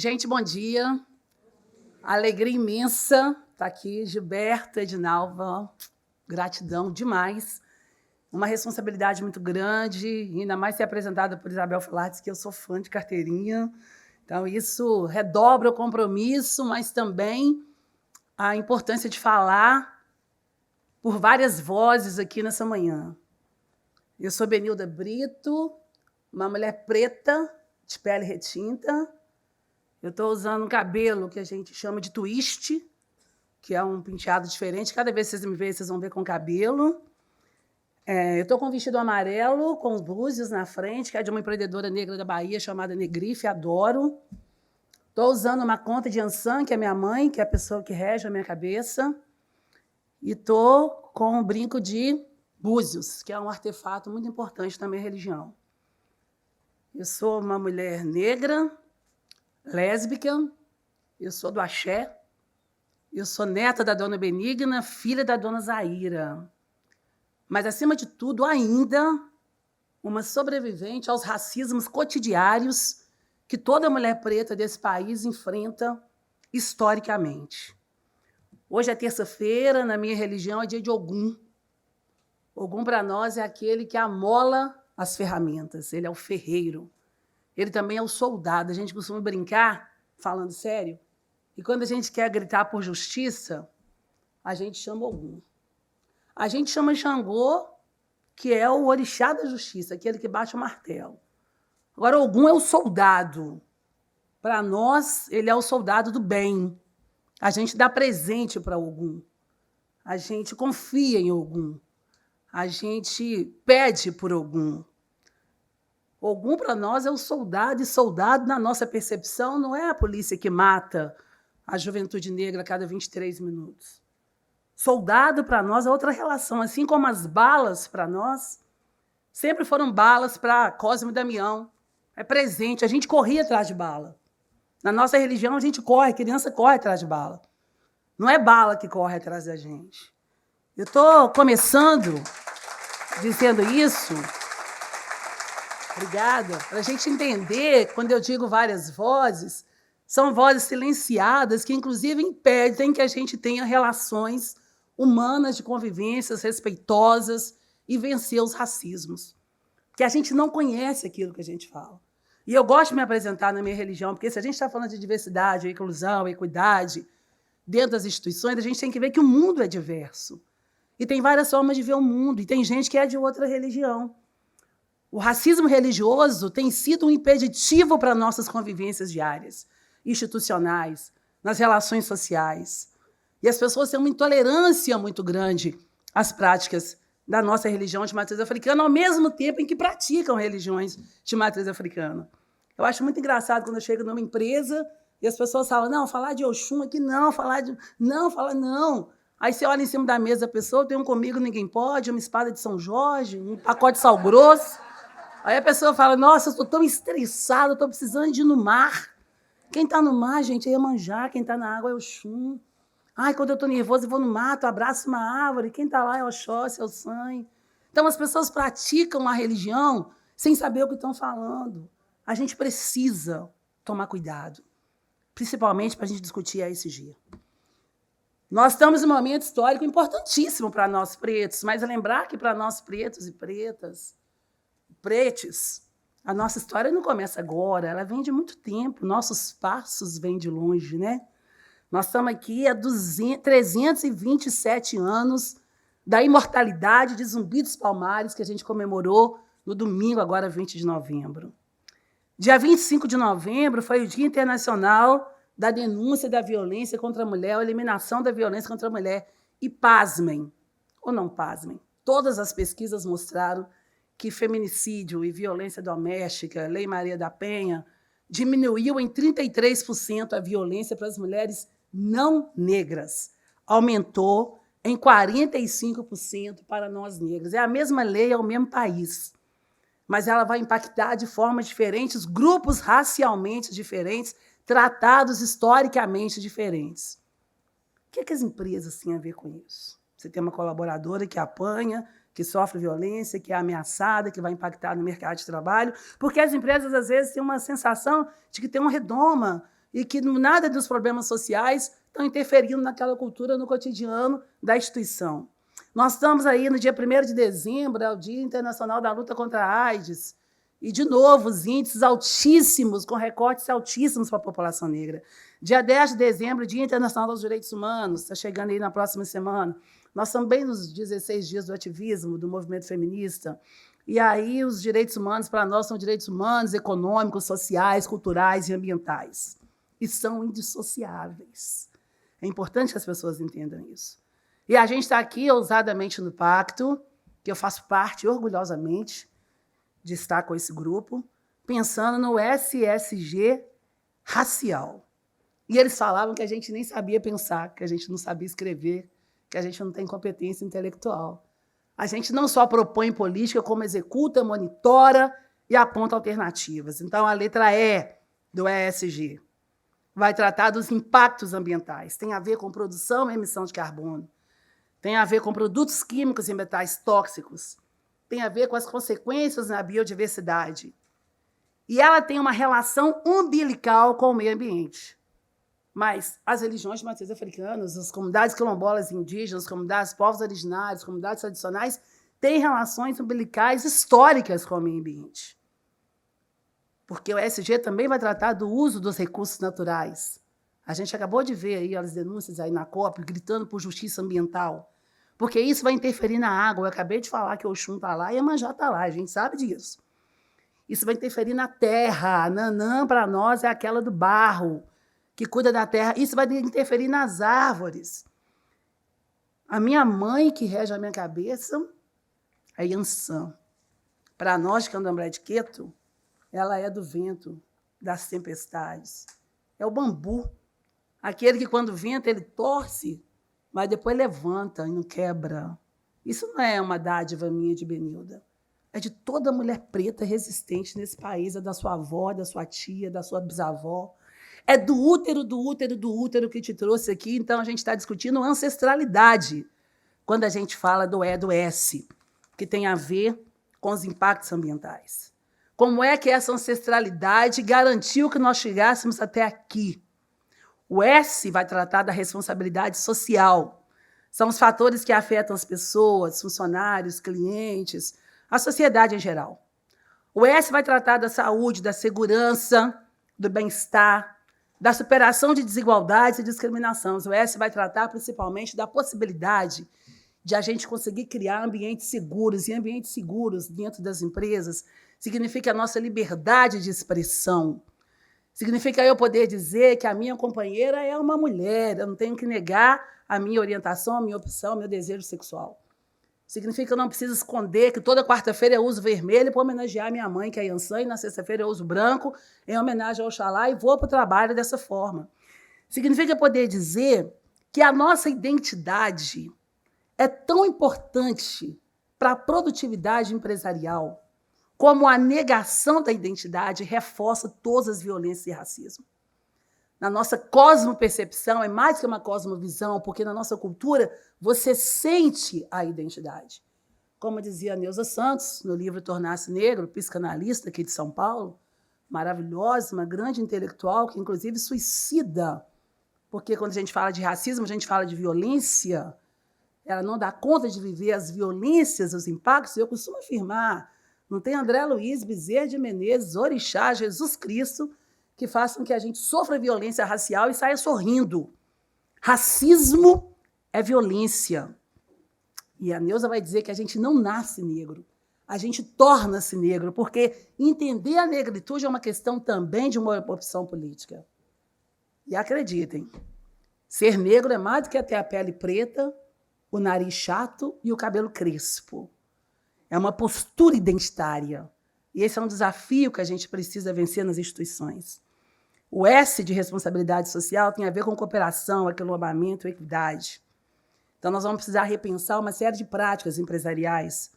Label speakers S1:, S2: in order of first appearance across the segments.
S1: Gente, bom dia. Alegria imensa estar aqui. Gilberto, Edinalva, gratidão demais. Uma responsabilidade muito grande, ainda mais ser apresentada por Isabel Filartes, que eu sou fã de carteirinha. Então, isso redobra o compromisso, mas também a importância de falar por várias vozes aqui nessa manhã. Eu sou Benilda Brito, uma mulher preta, de pele retinta. Eu estou usando um cabelo que a gente chama de twist, que é um penteado diferente. Cada vez que vocês me verem, vocês vão ver com cabelo. Eu estou com um vestido amarelo, com búzios na frente, que é de uma empreendedora negra da Bahia, chamada Negrife, adoro. Estou usando uma conta de Ansan, que é minha mãe, que é a pessoa que rege a minha cabeça. E estou com um brinco de búzios, que é um artefato muito importante na minha religião. Eu sou uma mulher negra, lésbica, eu sou do axé, eu sou neta da dona Benigna, filha da dona Zaira. Mas, acima de tudo, ainda uma sobrevivente aos racismos cotidiários que toda mulher preta desse país enfrenta historicamente. Hoje é terça-feira, na minha religião é dia de Ogum. Ogum, para nós, é aquele que amola as ferramentas, ele é o ferreiro. Ele também é o soldado. A gente costuma brincar, falando sério, e quando a gente quer gritar por justiça, a gente chama Ogum. A gente chama Xangô, que é o orixá da justiça, aquele que bate o martelo. Agora, Ogum é o soldado. Para nós, ele é o soldado do bem. A gente dá presente para Ogum. A gente confia em Ogum. A gente pede por Ogum. Ogum, para nós, é o soldado, e soldado, na nossa percepção, não é a polícia que mata a juventude negra a cada 23 minutos. Soldado, para nós, é outra relação. Assim como as balas, para nós, sempre foram balas para Cosme e Damião. É presente, a gente corria atrás de bala. Na nossa religião, a gente corre, criança corre atrás de bala. Não é bala que corre atrás da gente. Eu estou começando dizendo isso, obrigada, para a gente entender, quando eu digo várias vozes, são vozes silenciadas que, inclusive, impedem que a gente tenha relações humanas de convivências respeitosas e vencer os racismos. Porque a gente não conhece aquilo que a gente fala. E eu gosto de me apresentar na minha religião, porque se a gente está falando de diversidade, inclusão, equidade, dentro das instituições, a gente tem que ver que o mundo é diverso. E tem várias formas de ver o mundo, e tem gente que é de outra religião. O racismo religioso tem sido um impeditivo para nossas convivências diárias, institucionais, nas relações sociais. E as pessoas têm uma intolerância muito grande às práticas da nossa religião de matriz africana, ao mesmo tempo em que praticam religiões de matriz africana. Eu acho muito engraçado quando eu chego numa empresa e as pessoas falam, não, falar de Oxum aqui não, falar de... Não, fala não. Aí você olha em cima da mesa da pessoa, tem um comigo, ninguém pode, uma espada de São Jorge, um pacote de sal grosso. Aí a pessoa fala, nossa, eu estou tão estressada, estou precisando de ir no mar. Quem está no mar, gente, é Iemanjá, quem está na água é Oxum. Ai, quando eu estou nervosa, eu vou no mato, abraço uma árvore, quem está lá é Oxóssi, é o sangue. Então, as pessoas praticam a religião sem saber o que estão falando. A gente precisa tomar cuidado, principalmente para a gente discutir a ESG. Nós estamos em um momento histórico importantíssimo para nós pretos, mas lembrar que para nós pretos e pretas, pretes, a nossa história não começa agora, ela vem de muito tempo, nossos passos vêm de longe, né? Nós estamos aqui há 327 anos da imortalidade de Zumbi dos Palmares, que a gente comemorou no domingo, agora 20 de novembro. Dia 25 de novembro foi o Dia Internacional da Denúncia da Violência contra a Mulher, a eliminação da violência contra a mulher. E pasmem, ou não pasmem, todas as pesquisas mostraram que feminicídio e violência doméstica, Lei Maria da Penha, diminuiu em 33% a violência para as mulheres não negras. Aumentou em 45% para nós negras. É a mesma lei, é o mesmo país. Mas ela vai impactar de formas diferentes, grupos racialmente diferentes, tratados historicamente diferentes. O que as empresas têm a ver com isso? Você tem uma colaboradora que apanha, que sofre violência, que é ameaçada, que vai impactar no mercado de trabalho, porque as empresas, às vezes, têm uma sensação de que tem uma redoma e que nada dos problemas sociais estão interferindo naquela cultura, no cotidiano da instituição. Nós estamos aí no dia 1º de dezembro, é o Dia Internacional da Luta contra a AIDS, e, de novo, os índices altíssimos, com recortes altíssimos para a população negra. Dia 10 de dezembro, Dia Internacional dos Direitos Humanos, está chegando aí na próxima semana. Nós estamos bem nos 16 dias do ativismo, do movimento feminista, e aí os direitos humanos, para nós, são direitos humanos, econômicos, sociais, culturais e ambientais. E são indissociáveis. É importante que as pessoas entendam isso. E a gente está aqui, ousadamente, no Pacto, que eu faço parte, orgulhosamente, de estar com esse grupo, pensando no SSG racial. E eles falavam que a gente nem sabia pensar, que a gente não sabia escrever, que a gente não tem competência intelectual. A gente não só propõe política, como executa, monitora e aponta alternativas. Então, a letra E do ESG vai tratar dos impactos ambientais. Tem a ver com produção e emissão de carbono. Tem a ver com produtos químicos e metais tóxicos. Tem a ver com as consequências na biodiversidade. E ela tem uma relação umbilical com o meio ambiente. Mas as religiões de matriz africanas, as comunidades quilombolas e indígenas, as comunidades povos originários, as comunidades tradicionais, têm relações umbilicais históricas com o meio ambiente. Porque o ESG também vai tratar do uso dos recursos naturais. A gente acabou de ver aí as denúncias aí na COP, gritando por justiça ambiental. Porque isso vai interferir na água. Eu acabei de falar que o Oxum está lá e a Iemanjá está lá, a gente sabe disso. Isso vai interferir na terra. A Nanã, para nós, é aquela do barro, que cuida da terra. Isso vai interferir nas árvores. A minha mãe, que rege a minha cabeça, é Yansan. Para nós, de Candomblé de Queto, ela é do vento, das tempestades. É o bambu. Aquele que, quando venta, ele torce, mas depois levanta e não quebra. Isso não é uma dádiva minha de Benilda. É de toda mulher preta resistente nesse país, é da sua avó, da sua tia, da sua bisavó. É do útero, do útero, do útero que te trouxe aqui. Então, a gente está discutindo ancestralidade quando a gente fala do E, do S, que tem a ver com os impactos ambientais. Como é que essa ancestralidade garantiu que nós chegássemos até aqui? O S vai tratar da responsabilidade social. São os fatores que afetam as pessoas, funcionários, clientes, a sociedade em geral. O S vai tratar da saúde, da segurança, do bem-estar, da superação de desigualdades e discriminações. O S vai tratar principalmente da possibilidade de a gente conseguir criar ambientes seguros, e ambientes seguros dentro das empresas significa a nossa liberdade de expressão. Significa eu poder dizer que a minha companheira é uma mulher, eu não tenho que negar a minha orientação, a minha opção, o meu desejo sexual. Significa que eu não preciso esconder que toda quarta-feira eu uso vermelho para homenagear minha mãe, que é Yansan, e na sexta-feira eu uso branco em homenagem ao Oxalá e vou para o trabalho dessa forma. Significa poder dizer que a nossa identidade é tão importante para a produtividade empresarial como a negação da identidade reforça todas as violências e racismo. Na nossa cosmopercepção, é mais que uma cosmovisão, porque na nossa cultura você sente a identidade. Como dizia a Neuza Santos, no livro Tornar-se Negro, psicanalista aqui de São Paulo, maravilhosa, uma grande intelectual, que inclusive suicida, porque quando a gente fala de racismo, a gente fala de violência, ela não dá conta de viver as violências, os impactos. Eu costumo afirmar, não tem André Luiz, Bezerra de Menezes, Orixá, Jesus Cristo, que façam que a gente sofra violência racial e saia sorrindo. Racismo é violência. E a Neuza vai dizer que a gente não nasce negro, a gente torna-se negro, porque entender a negritude é uma questão também de uma opção política. E acreditem, ser negro é mais do que ter a pele preta, o nariz chato e o cabelo crespo. É uma postura identitária. E esse é um desafio que a gente precisa vencer nas instituições. O S de responsabilidade social tem a ver com cooperação, aquilombamento e equidade. Então, nós vamos precisar repensar uma série de práticas empresariais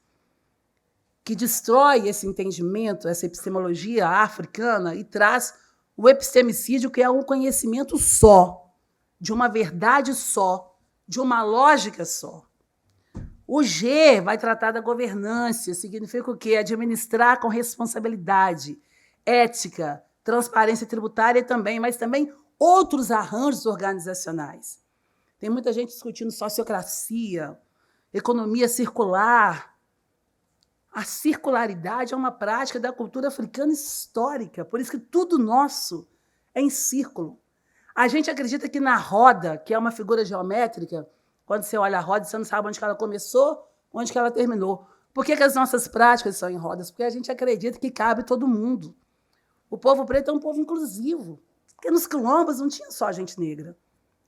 S1: que destrói esse entendimento, essa epistemologia africana e traz o epistemicídio, que é um conhecimento só, de uma verdade só, de uma lógica só. O G vai tratar da governança, significa o quê? Administrar com responsabilidade, ética, transparência tributária também, mas também outros arranjos organizacionais. Tem muita gente discutindo sociocracia, economia circular. A circularidade é uma prática da cultura africana histórica, por isso que tudo nosso é em círculo. A gente acredita que na roda, que é uma figura geométrica, quando você olha a roda, você não sabe onde ela começou, onde ela terminou. Por que as nossas práticas são em rodas? Porque a gente acredita que cabe todo mundo. O povo preto é um povo inclusivo, porque nos quilombos não tinha só gente negra.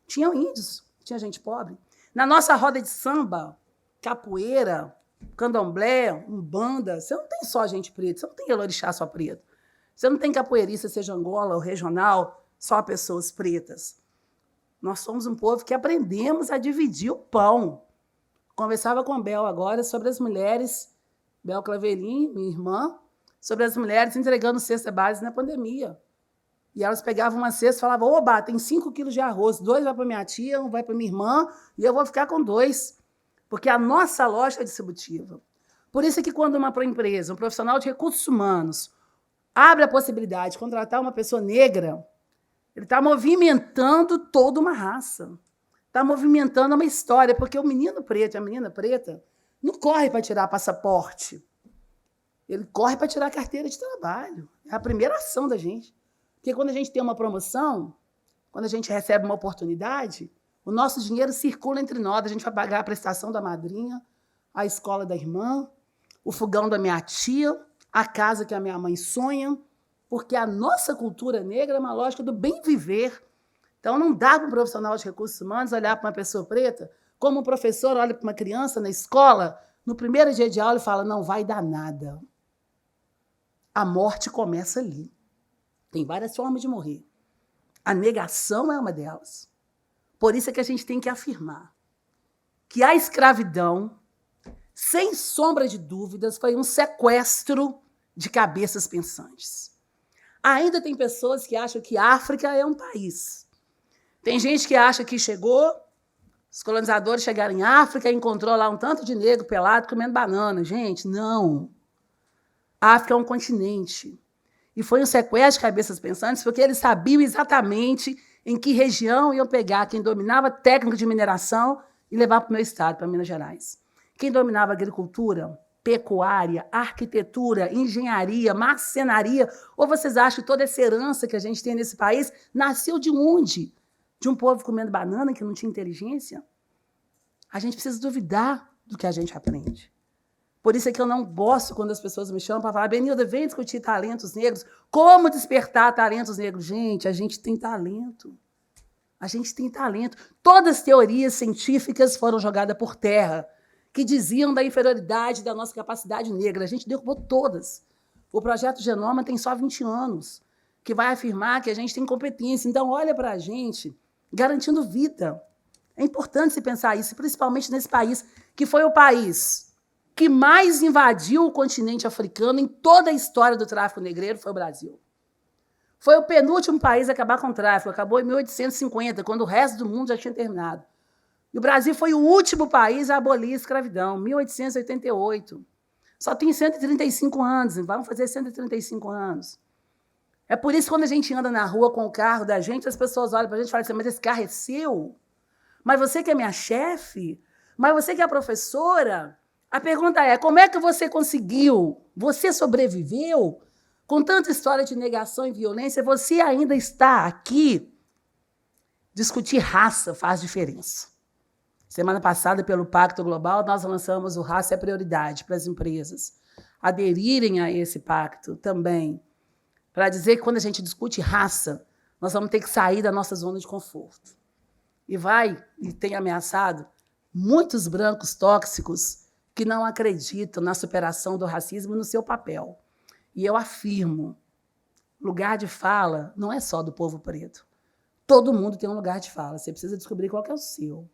S1: Tinham índios, tinha gente pobre. Na nossa roda de samba, capoeira, candomblé, umbanda, você não tem só gente preta, você não tem elorixá só preto. Você não tem capoeirista, seja Angola ou regional, só pessoas pretas. Nós somos um povo que aprendemos a dividir o pão. Conversava com a Bel agora sobre as mulheres, Bel Claverin, minha irmã, sobre as mulheres entregando cesta básica na pandemia. E elas pegavam uma cesta e falavam, oba, tem 5 quilos de arroz, 2 vai para minha tia, 1 vai para minha irmã, e eu vou ficar com 2. Porque a nossa lógica é distributiva. Por isso é que quando uma empresa, um profissional de recursos humanos, abre a possibilidade de contratar uma pessoa negra, ele está movimentando toda uma raça. Está movimentando uma história, porque o menino preto e a menina preta não corre para tirar passaporte. Ele corre para tirar carteira de trabalho. É a primeira ação da gente. Porque quando a gente tem uma promoção, quando a gente recebe uma oportunidade, o nosso dinheiro circula entre nós. A gente vai pagar a prestação da madrinha, a escola da irmã, o fogão da minha tia, a casa que a minha mãe sonha, porque a nossa cultura negra é uma lógica do bem viver. Então, não dá para um profissional de recursos humanos olhar para uma pessoa preta como um professor olha para uma criança na escola, no primeiro dia de aula, e fala, não vai dar nada. A morte começa ali. Tem várias formas de morrer. A negação é uma delas. Por isso é que a gente tem que afirmar que a escravidão, sem sombra de dúvidas, foi um sequestro de cabeças pensantes. Ainda tem pessoas que acham que a África é um país. Tem gente que acha que chegou, os colonizadores chegaram em África e encontrou lá um tanto de negro pelado comendo banana. Gente, não. A África é um continente. E foi um sequestro de cabeças pensantes porque eles sabiam exatamente em que região iam pegar quem dominava técnica de mineração e levar para o meu estado, para Minas Gerais. Quem dominava agricultura, pecuária, arquitetura, engenharia, marcenaria, ou vocês acham que toda essa herança que a gente tem nesse país nasceu de onde? De um povo comendo banana que não tinha inteligência? A gente precisa duvidar do que a gente aprende. Por isso é que eu não gosto quando as pessoas me chamam para falar, Benilda, vem discutir talentos negros, como despertar talentos negros. Gente, a gente tem talento. A gente tem talento. Todas as teorias científicas foram jogadas por terra, que diziam da inferioridade da nossa capacidade negra. A gente derrubou todas. O projeto Genoma tem só 20 anos, que vai afirmar que a gente tem competência. Então, olha para a gente, garantindo vida. É importante se pensar isso, principalmente nesse país, que foi o país que mais invadiu o continente africano em toda a história do tráfico negreiro, foi o Brasil. Foi o penúltimo país a acabar com o tráfico, acabou em 1850, quando o resto do mundo já tinha terminado. E o Brasil foi o último país a abolir a escravidão, 1888. Só tem 135 anos, vamos fazer 135 anos. É por isso que quando a gente anda na rua com o carro da gente, as pessoas olham para a gente e falam assim, mas esse carro é seu? Mas você que é minha chefe? Mas você que é a professora? A pergunta é, como é que você conseguiu? Você sobreviveu? Com tanta história de negação e violência, você ainda está aqui? Discutir raça faz diferença. Semana passada, pelo Pacto Global, nós lançamos o Raça é Prioridade para as empresas aderirem a esse pacto também, para dizer que quando a gente discute raça, nós vamos ter que sair da nossa zona de conforto. E tem ameaçado muitos brancos tóxicos que não acreditam na superação do racismo e no seu papel. E eu afirmo, lugar de fala não é só do povo preto. Todo mundo tem um lugar de fala, você precisa descobrir qual que é o seu.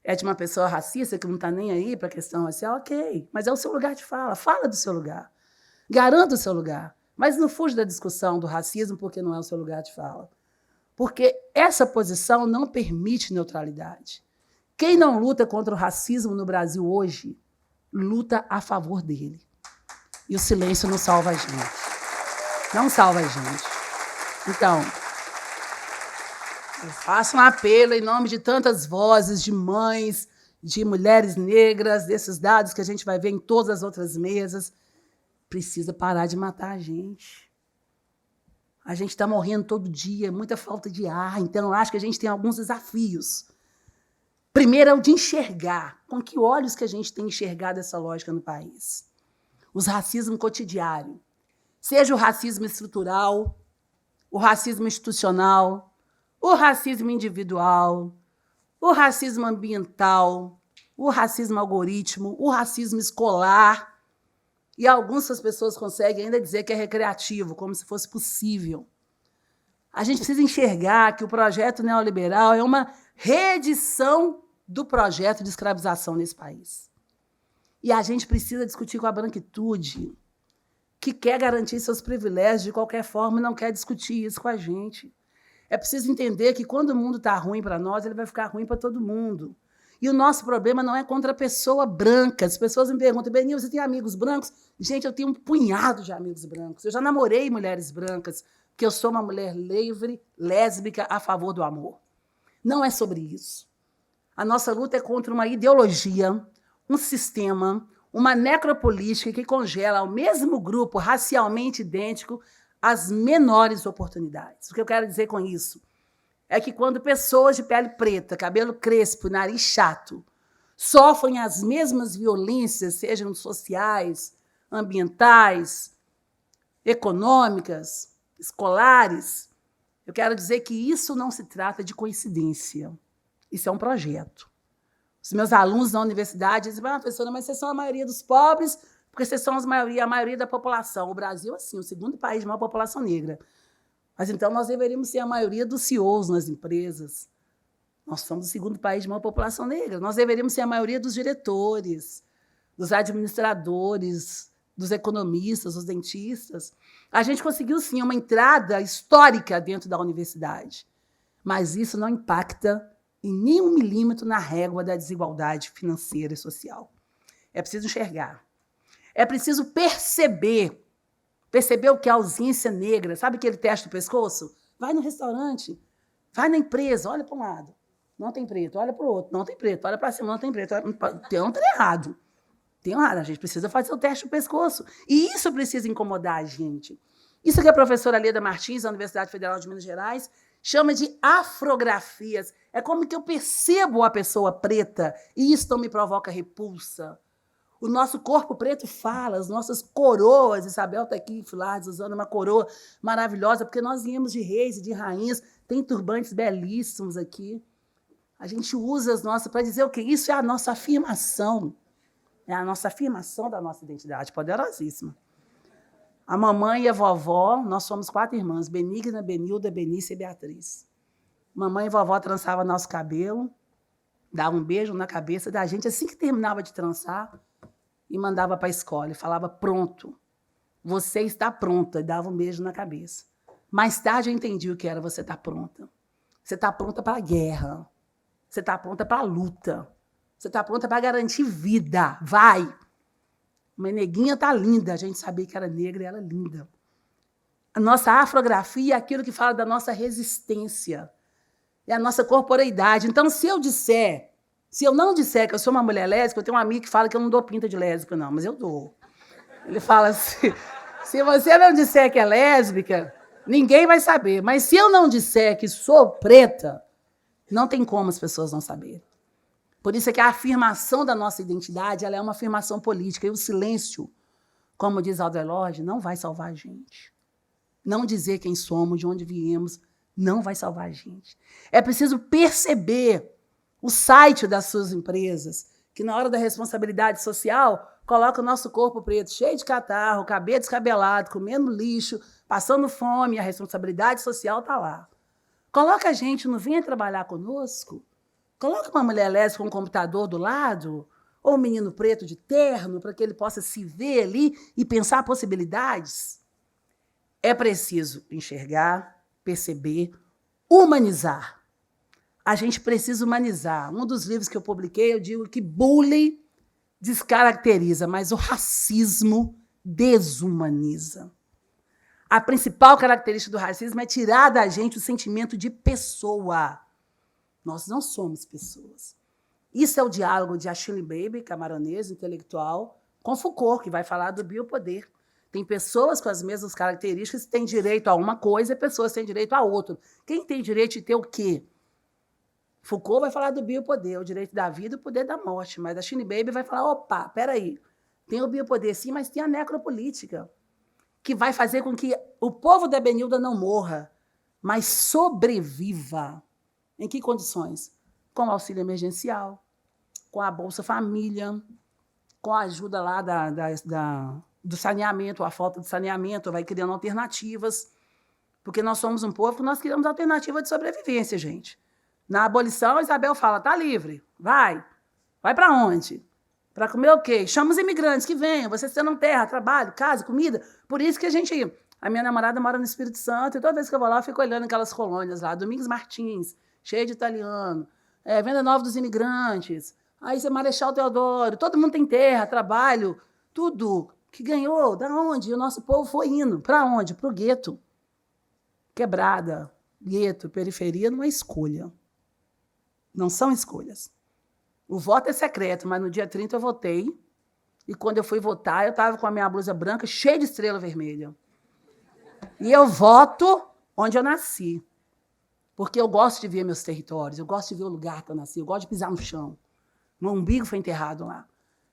S1: É de uma pessoa racista que não está nem aí para a questão racial, ok, mas é o seu lugar de fala, fala do seu lugar, garanta o seu lugar, mas não fuja da discussão do racismo porque não é o seu lugar de fala. Porque essa posição não permite neutralidade. Quem não luta contra o racismo no Brasil hoje, luta a favor dele. E o silêncio não salva a gente. Não salva a gente. Então, Eu faço um apelo em nome de tantas vozes, de mães, de mulheres negras, desses dados que a gente vai ver em todas as outras mesas. Precisa parar de matar a gente. A gente está morrendo todo dia, muita falta de ar. Então, eu acho que a gente tem alguns desafios. Primeiro é o de enxergar. Com que olhos que a gente tem enxergado essa lógica no país? Os racismos cotidiários. Seja o racismo estrutural, o racismo institucional, o racismo individual, o racismo ambiental, o racismo algoritmo, o racismo escolar. E algumas pessoas conseguem ainda dizer que é recreativo, como se fosse possível. A gente precisa enxergar que o projeto neoliberal é uma reedição do projeto de escravização nesse país. E a gente precisa discutir com a branquitude, que quer garantir seus privilégios de qualquer forma e não quer discutir isso com a gente. É preciso entender que quando o mundo está ruim para nós, ele vai ficar ruim para todo mundo. E o nosso problema não é contra a pessoa branca. As pessoas me perguntam, Benil, você tem amigos brancos? Gente, eu tenho um punhado de amigos brancos. Eu já namorei mulheres brancas, porque eu sou uma mulher livre, lésbica, a favor do amor. Não é sobre isso. A nossa luta é contra uma ideologia, um sistema, uma necropolítica que congela ao mesmo grupo racialmente idêntico as menores oportunidades. O que eu quero dizer com isso é que quando pessoas de pele preta, cabelo crespo, nariz chato, sofrem as mesmas violências, sejam sociais, ambientais, econômicas, escolares, eu quero dizer que isso não se trata de coincidência. Isso é um projeto. Os meus alunos na universidade dizem, professora, mas vocês são a maioria dos pobres, porque vocês são a maioria da população. O Brasil, assim, o segundo país de maior população negra. Mas, então, nós deveríamos ser a maioria dos CEOs nas empresas. Nós somos o segundo país de maior população negra. Nós deveríamos ser a maioria dos diretores, dos administradores, dos economistas, dos dentistas. A gente conseguiu, sim, uma entrada histórica dentro da universidade. Mas isso não impacta em nenhum milímetro na régua da desigualdade financeira e social. É preciso enxergar. É preciso perceber. Perceber o que é a ausência negra. Sabe aquele teste do pescoço? Vai no restaurante, vai na empresa, olha para um lado. Não tem preto, olha para o outro. Não tem preto, olha para cima, não tem preto. Tem errado. Tem errado. A gente precisa fazer o teste do pescoço. E isso precisa incomodar a gente. Isso que a professora Leda Martins, da Universidade Federal de Minas Gerais, chama de afrografias. É como que eu percebo a pessoa preta e isso não me provoca repulsa. O nosso corpo preto fala, as nossas coroas, Isabel está aqui, Filardes, usando uma coroa maravilhosa, porque nós viemos de reis e de rainhas, tem turbantes belíssimos aqui. A gente usa as nossas para dizer o quê? Isso é a nossa afirmação. É a nossa afirmação da nossa identidade, poderosíssima. A mamãe e a vovó, nós somos 4 irmãs, Benigna, Benilda, Benícia e Beatriz. Mamãe e vovó trançavam nosso cabelo, davam um beijo na cabeça da gente, assim que terminava de trançar, e mandava para a escola, e falava, pronto, você está pronta, e dava um beijo na cabeça. Mais tarde eu entendi o que era você estar pronta. Você está pronta para a guerra, você está pronta para a luta, você está pronta para garantir vida, vai! Uma neguinha está linda, a gente sabia que era negra e ela é linda. A nossa afrografia é aquilo que fala da nossa resistência, é a nossa corporeidade. Então, se eu não disser que eu sou uma mulher lésbica, eu tenho um amigo que fala que eu não dou pinta de lésbica, não, mas eu dou. Ele fala assim, se você não disser que é lésbica, ninguém vai saber. Mas se eu não disser que sou preta, não tem como as pessoas não saberem. Por isso é que a afirmação da nossa identidade ela é uma afirmação política. E o silêncio, como diz Audre Lorde, não vai salvar a gente. Não dizer quem somos, de onde viemos, não vai salvar a gente. É preciso perceber o site das suas empresas, que na hora da responsabilidade social, coloca o nosso corpo preto cheio de catarro, cabelo descabelado, comendo lixo, passando fome, a responsabilidade social está lá. Coloca a gente, não venha trabalhar conosco. Coloca uma mulher lésbica com um computador do lado, ou um menino preto de terno, para que ele possa se ver ali e pensar possibilidades. É preciso enxergar, perceber, humanizar. A gente precisa humanizar. Um dos livros que eu publiquei, eu digo que bullying descaracteriza, mas o racismo desumaniza. A principal característica do racismo é tirar da gente o sentimento de pessoa. Nós não somos pessoas. Isso é o diálogo de Achille Mbembe, camaronês, intelectual, com Foucault, que vai falar do biopoder. Tem pessoas com as mesmas características que têm direito a uma coisa e pessoas que têm direito a outra. Quem tem direito de ter o quê? Foucault vai falar do biopoder, o direito da vida e o poder da morte. Mas Achille Mbembe vai falar, opa, peraí, tem o biopoder sim, mas tem a necropolítica, que vai fazer com que o povo da Benilda não morra, mas sobreviva. Em que condições? Com o auxílio emergencial, com a Bolsa Família, com a ajuda lá do saneamento, a falta de saneamento, vai criando alternativas, porque nós somos um povo que nós criamos alternativa de sobrevivência, gente. Na abolição, Isabel fala, tá livre, vai para onde? Para comer o quê? Chama os imigrantes que venham, vocês têm terra, trabalho, casa, comida. Por isso que a minha namorada mora no Espírito Santo, e toda vez que eu vou lá, eu fico olhando aquelas colônias lá, Domingos Martins, cheio de italiano, Venda Nova dos Imigrantes, aí você Marechal Deodoro, todo mundo tem terra, trabalho, tudo que ganhou, da onde? E o nosso povo foi indo. Para onde? Para o gueto. Quebrada, gueto, periferia não é escolha. Não são escolhas. O voto é secreto, mas no dia 30 eu votei, e quando eu fui votar, eu estava com a minha blusa branca cheia de estrela vermelha. E eu voto onde eu nasci. Porque eu gosto de ver meus territórios, eu gosto de ver o lugar que eu nasci, eu gosto de pisar no chão. Meu umbigo foi enterrado lá.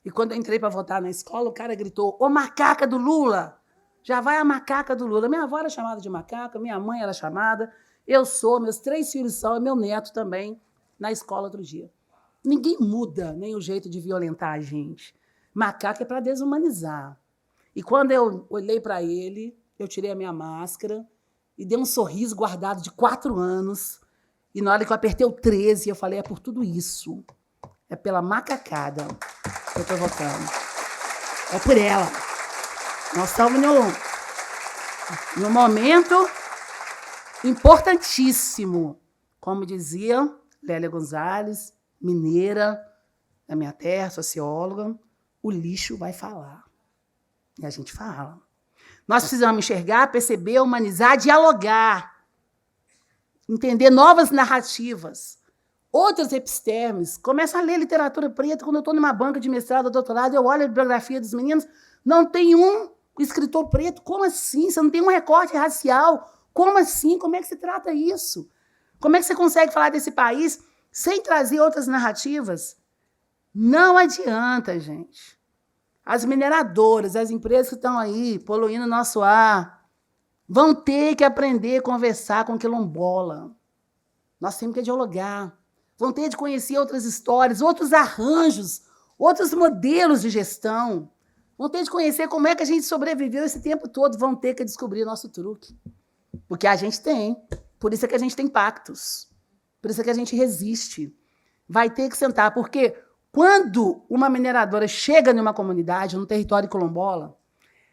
S1: E quando eu entrei para votar na escola, o cara gritou, ô macaca do Lula! Já vai a macaca do Lula. Minha avó era chamada de macaca, minha mãe era chamada, eu sou, meus 3 filhos são, e meu neto também, na escola outro dia. Ninguém muda nem o jeito de violentar a gente. Macaca é para desumanizar. E quando eu olhei para ele, eu tirei a minha máscara, e dei um sorriso guardado de 4 anos. E na hora que eu apertei o 13, eu falei, é por tudo isso. É pela macacada que eu estou votando. É por ela. Nós estamos num momento importantíssimo. Como dizia Lélia Gonzalez, mineira, da minha terra, socióloga, o lixo vai falar. E a gente fala. Nós precisamos enxergar, perceber, humanizar, dialogar, entender novas narrativas, outras epistemes. Começa a ler literatura preta. Quando eu estou numa banca de mestrado ou doutorado, eu olho a bibliografia dos meninos, não tem um escritor preto. Como assim? Você não tem um recorte racial? Como assim? Como é que se trata isso? Como é que você consegue falar desse país sem trazer outras narrativas? Não adianta, gente. As mineradoras, as empresas que estão aí poluindo o nosso ar, vão ter que aprender a conversar com quilombola. Nós temos que dialogar. Vão ter de conhecer outras histórias, outros arranjos, outros modelos de gestão. Vão ter de conhecer como é que a gente sobreviveu esse tempo todo. Vão ter que descobrir o nosso truque. Porque a gente tem. Por isso é que a gente tem pactos. Por isso é que a gente resiste. Vai ter que sentar, porque quando uma mineradora chega numa comunidade, num território quilombola,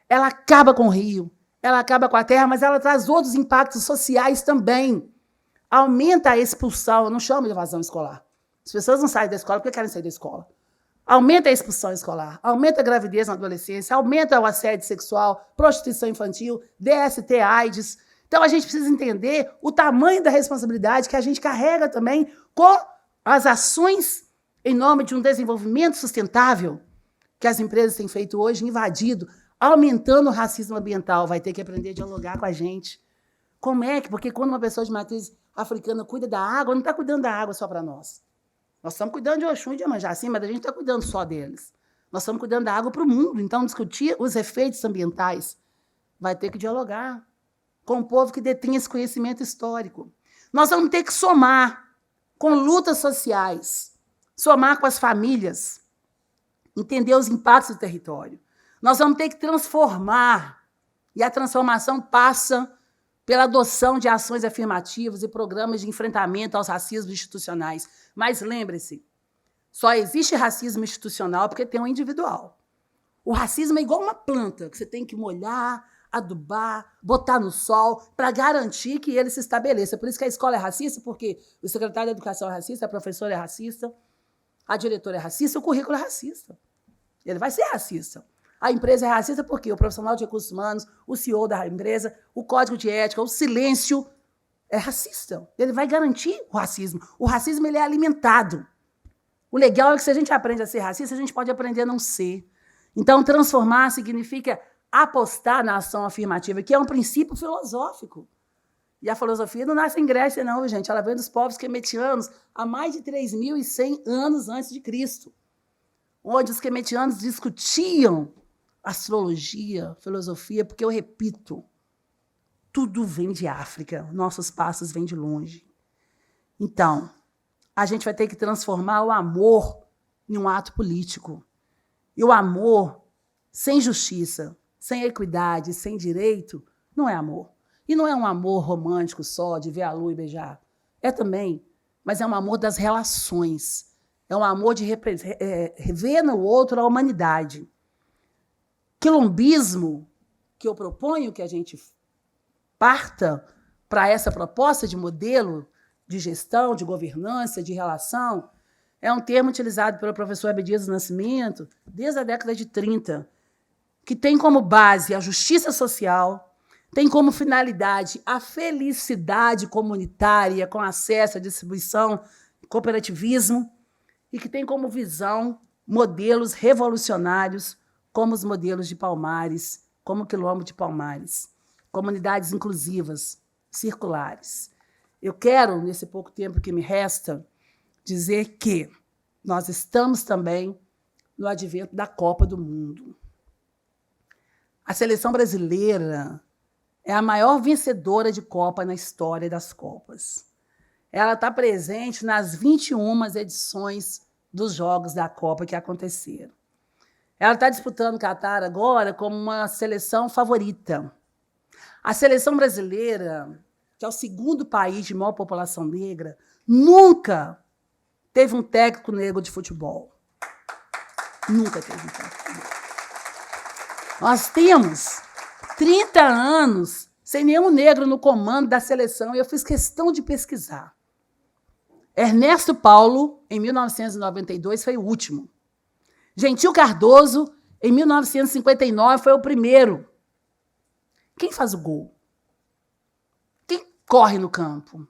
S1: ela acaba com o rio, ela acaba com a terra, mas ela traz outros impactos sociais também. Aumenta a expulsão, eu não chamo de evasão escolar. As pessoas não saem da escola porque querem sair da escola. Aumenta a expulsão escolar, aumenta a gravidez na adolescência, aumenta o assédio sexual, prostituição infantil, DST, AIDS. Então, a gente precisa entender o tamanho da responsabilidade que a gente carrega também com as ações em nome de um desenvolvimento sustentável que as empresas têm feito hoje, invadido, aumentando o racismo ambiental. Vai ter que aprender a dialogar com a gente. Como é que? Porque quando uma pessoa de matriz africana cuida da água, não está cuidando da água só para nós. Nós estamos cuidando de Oxum e de Iemanjá, sim, mas a gente está cuidando só deles. Nós estamos cuidando da água para o mundo. Então, discutir os efeitos ambientais vai ter que dialogar com o povo que detém esse conhecimento histórico. Nós vamos ter que somar com lutas sociais, somar com as famílias, entender os impactos do território. Nós vamos ter que transformar, e a transformação passa pela adoção de ações afirmativas e programas de enfrentamento aos racismos institucionais. Mas lembre-se, só existe racismo institucional porque tem um individual. O racismo é igual uma planta, que você tem que molhar, adubar, botar no sol, para garantir que ele se estabeleça. Por isso que a escola é racista, porque o secretário de Educação é racista, a professora é racista, a diretora é racista, o currículo é racista. Ele vai ser racista. a empresa é racista porque o profissional de recursos humanos, o CEO da empresa, o código de ética, o silêncio é racista. Ele vai garantir o racismo. O racismo ele é alimentado. O legal é que se a gente aprende a ser racista, a gente pode aprender a não ser. Então, transformar significa apostar na ação afirmativa, que é um princípio filosófico. E a filosofia não nasce em Grécia, não, gente. Ela vem dos povos quemetianos há mais de 3.100 anos antes de Cristo, onde os quemetianos discutiam astrologia, filosofia, porque, eu repito, tudo vem de África, nossos passos vêm de longe. Então, a gente vai ter que transformar o amor em um ato político. E o amor, sem justiça, sem equidade, sem direito, não é amor. E não é um amor romântico só, de ver a lua e beijar. É também, mas é um amor das relações. É um amor de ver no outro a humanidade. Quilombismo, que eu proponho que a gente parta para essa proposta de modelo de gestão, de governança, de relação, é um termo utilizado pelo professor Abdias do Nascimento desde a década de 30, que tem como base a justiça social, tem como finalidade a felicidade comunitária com acesso à distribuição, cooperativismo, e que tem como visão modelos revolucionários, como os modelos de Palmares, como o Quilombo de Palmares, comunidades inclusivas, circulares. Eu quero, nesse pouco tempo que me resta, dizer que nós estamos também no advento da Copa do Mundo. A seleção brasileira é a maior vencedora de Copa na história das Copas. Ela está presente nas 21 edições dos Jogos da Copa que aconteceram. Ela está disputando o Catar agora como uma seleção favorita. A seleção brasileira, que é o segundo país de maior população negra, nunca teve um técnico negro de futebol. Nunca teve um técnico negro. Nós temos 30 anos sem nenhum negro no comando da seleção, e eu fiz questão de pesquisar. Ernesto Paulo, em 1992, foi o último. Gentil Cardoso, em 1959, foi o primeiro. Quem faz o gol? Quem corre no campo?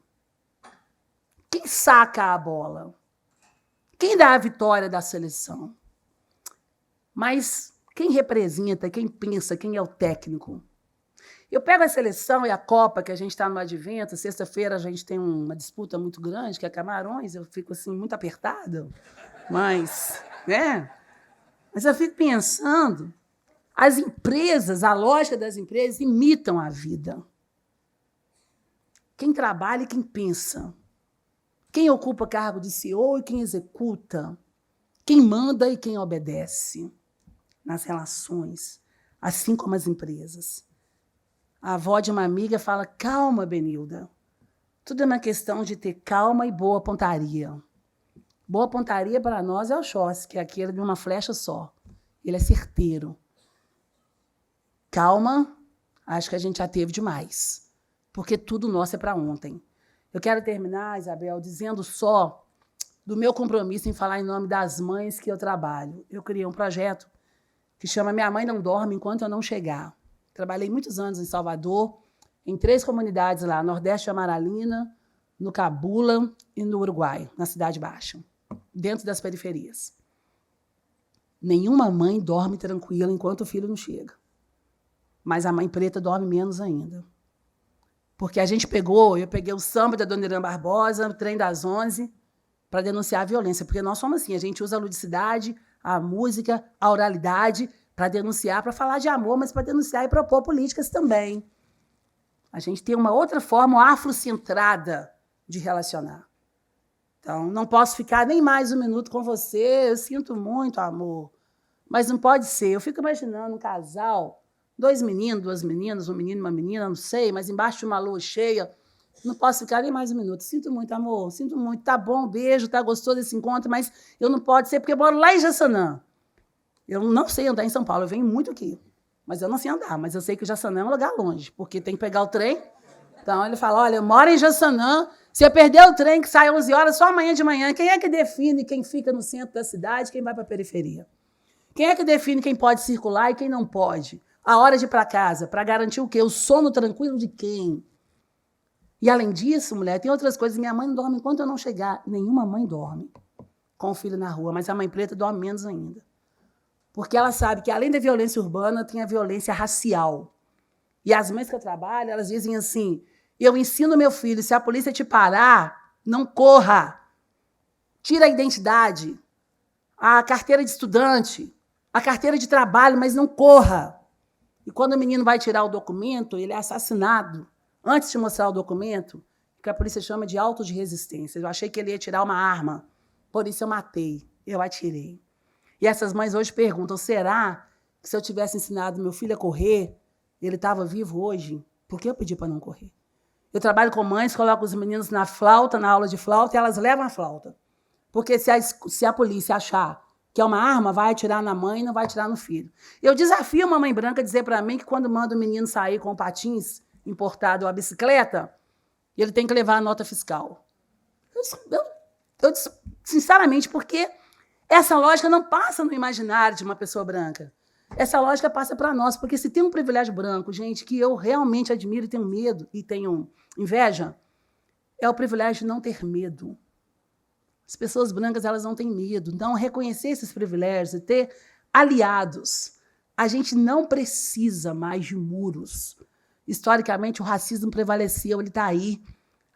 S1: Quem saca a bola? Quem dá a vitória da seleção? Mas quem representa, quem pensa, quem é o técnico? Eu pego a seleção e a Copa, que a gente está no advento, sexta-feira a gente tem uma disputa muito grande, que é Camarões, eu fico assim muito apertada, mas eu fico pensando, as empresas, a lógica das empresas imitam a vida. Quem trabalha e quem pensa. Quem ocupa cargo de CEO e quem executa. Quem manda e quem obedece nas relações, assim como as empresas. A avó de uma amiga fala, calma, Benilda. Tudo é uma questão de ter calma e boa pontaria. Boa pontaria para nós é o Oxóssi, que é aquele de uma flecha só. Ele é certeiro. Calma, acho que a gente já teve demais, porque tudo nosso é para ontem. Eu quero terminar, Isabel, dizendo só do meu compromisso em falar em nome das mães que eu trabalho. Eu criei um projeto que chama Minha Mãe Não Dorme Enquanto Eu Não Chegar. Trabalhei muitos anos em Salvador, em 3 comunidades lá, Nordeste de Amaralina, no Cabula e no Uruguai, na Cidade Baixa, dentro das periferias. Nenhuma mãe dorme tranquila enquanto o filho não chega. Mas a mãe preta dorme menos ainda. Porque eu peguei o samba da Dona Irã Barbosa, o Trem das 11, para denunciar a violência. Porque nós somos assim, a gente usa a ludicidade, a música, a oralidade, para denunciar, para falar de amor, mas para denunciar e propor políticas também. A gente tem uma outra forma afrocentrada de relacionar. Então, não posso ficar nem mais um minuto com você, eu sinto muito, amor. Mas não pode ser. Eu fico imaginando um casal, 2 meninos, 2 meninas, um menino e uma menina, não sei, mas embaixo de uma lua cheia, não posso ficar nem mais um minuto. Sinto muito, amor, sinto muito. Tá bom, beijo, tá gostoso esse encontro, mas eu não pode ser porque eu moro lá em Jaçanã. Eu não sei andar em São Paulo, eu venho muito aqui. Mas eu não sei andar, mas eu sei que Jaçanã é um lugar longe, porque tem que pegar o trem. Então, ele fala, olha, eu moro em Jaçanã, se eu perder o trem que sai 11 horas, só amanhã de manhã, quem é que define quem fica no centro da cidade, quem vai para a periferia? Quem é que define quem pode circular e quem não pode? A hora de ir para casa, para garantir o quê? O sono tranquilo de quem? E, além disso, mulher, tem outras coisas. Minha mãe não dorme enquanto eu não chegar. Nenhuma mãe dorme com o filho na rua, mas a mãe preta dorme menos ainda. Porque ela sabe que, além da violência urbana, tem a violência racial. E as mães que eu trabalho, elas dizem assim, eu ensino meu filho, se a polícia te parar, não corra. Tira a identidade, a carteira de estudante, a carteira de trabalho, mas não corra. E quando o menino vai tirar o documento, ele é assassinado. Antes de mostrar o documento, que a polícia chama de auto de resistência. Eu achei que ele ia tirar uma arma. Por isso eu matei, eu atirei. E essas mães hoje perguntam, será que se eu tivesse ensinado meu filho a correr, ele estava vivo hoje? Por que eu pedi para não correr? Eu trabalho com mães, coloco os meninos na flauta, na aula de flauta, e elas levam a flauta. Porque se a polícia achar que é uma arma, vai atirar na mãe e não vai atirar no filho. Eu desafio uma mãe branca a dizer para mim que quando manda o menino sair com patins importado ou a bicicleta, ele tem que levar a nota fiscal. Eu disse, sinceramente, porque essa lógica não passa no imaginário de uma pessoa branca. Essa lógica passa para nós, porque se tem um privilégio branco, gente, que eu realmente admiro e tenho medo e tenho inveja, é o privilégio de não ter medo. As pessoas brancas, elas não têm medo. Então, reconhecer esses privilégios e ter aliados. A gente não precisa mais de muros. Historicamente, o racismo prevaleceu, ele está aí.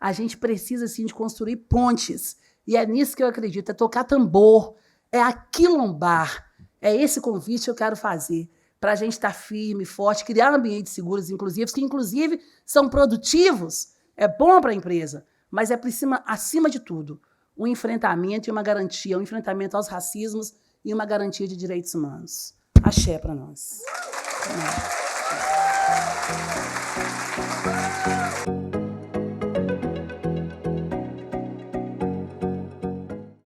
S1: A gente precisa, sim, de construir pontes. E é nisso que eu acredito, é tocar tambor, é aquilombar. É esse convite que eu quero fazer, para a gente estar firme, forte, criar ambientes seguros, inclusivos, que, inclusive, são produtivos. É bom para a empresa, mas é, acima de tudo, um enfrentamento e uma garantia, um enfrentamento aos racismos e uma garantia de direitos humanos. Axé para nós. Amém.